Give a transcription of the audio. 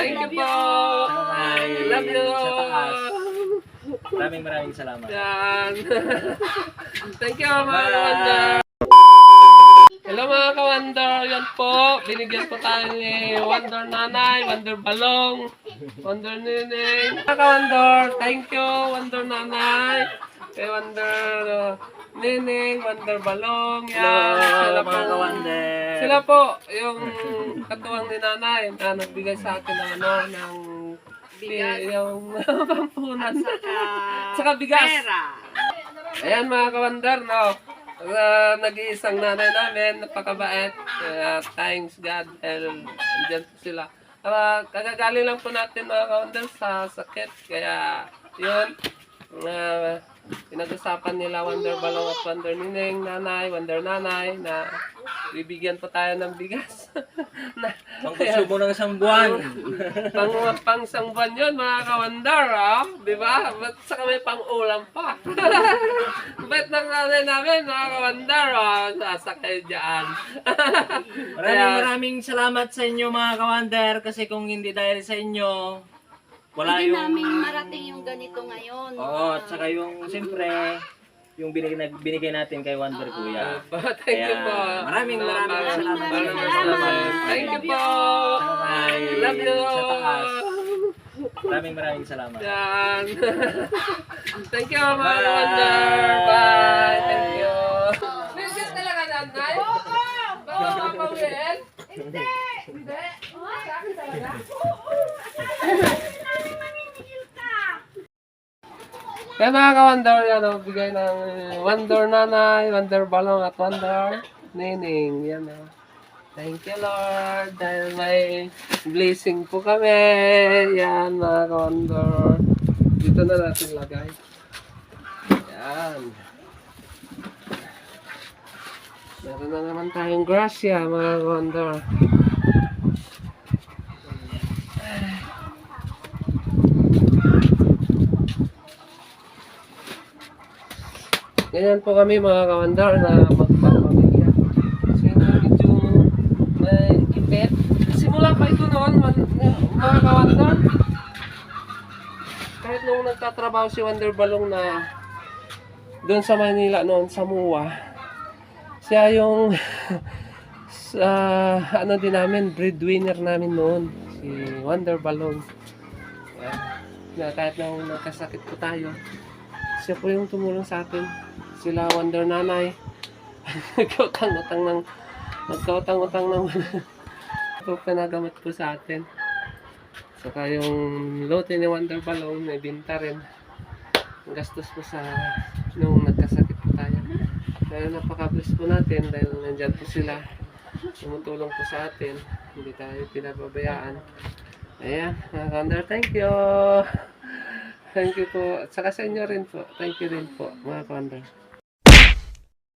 Thank you po. I love you. Sa taas. Maraming salamat. Yan. Thank you mga ka-wonder. Hello mga ka-wonder. Yan po. Binigyan po tayo ni Wonder Nanay, Wonder Balong, Wonder Neneng. Mga ka-wonder, thank you Wonder Nanay, kay Wonder Neneng, Wonder Balong. Yan. Hello mga ka-wonder. Sila po yung katuwang ni Nanay na nagbigay sa akin ng ng yung pampunan. Saka bigas. Ayan mga ka-wonder, no? Nag-iisang nanay namin, napakabait. Thanks God. Andyan po sila. Kagagaling lang po natin mga ka-wonder sa sakit. Kaya yun, pinag-usapan nila Wonder Balong at Wonder Neneng, Wonder Nanay, na bibigyan po tayo ng bigas. Pangkusubo ng isang buwan. Pang isang buwan yun mga ka-wonder, di ba? Ba't saka may pang-ulam pa? Ba't ng nanay namin mga ka-wonder, sasakay dyan. Maraming salamat sa inyo mga ka-wonder kasi kung hindi dahil sa inyo, wala Hindi yung... namin marating yung ganito ngayon. Oo, at saka yung, siyempre, yung binigay natin kay Wonder Kuya. Thank you po. Maraming salamat. Thank you po. I love you. Sa taas. Maraming salamat. Yan. Thank you mga ka-wonder. Bye. Thank you. Visit talaga nanay? Oo. Baka mapawin? Hindi. Hindi. Sa akin talaga? Kaya mga ka-wonder, yan o, bigay ng Wonder Nanay, Wonder Balong at Wonder Neneng. Yan o. Thank you Lord, dahil may blessing po kami. Yan mga ka-wonder. Dito na natin lagay. Yan. Meron na naman tayong grasya mga ka-wonder. Ganyan po kami mga ka-wonder na magpapamilya. Kasi medyo may ipet. Simula pa ito noon mga ka-wonder. Kahit nung nagtatrabaho si Wonder Balong na doon sa Manila noon, sa MUA, siya yung ano din namin, breadwinner namin noon, si Wonder Balong. Na kahit nung nagkasakit po tayo, siya po yung tumulong sa atin. Sila Wonder Nanay. Nagkautang-utang ng ito pinagamit po sa atin. Saka yung lote ni Wonder Balong may binta rin. Ang gastos po sa nung nagkasakit po tayo. Kaya napaka-bless po natin dahil nandyan po sila. Tumutulong po sa atin. Hindi tayo pinababayaan. Ayan, mga Wonder, thank you. Thank you po. At saka sa inyo rin po. Thank you rin po, mga Wonder.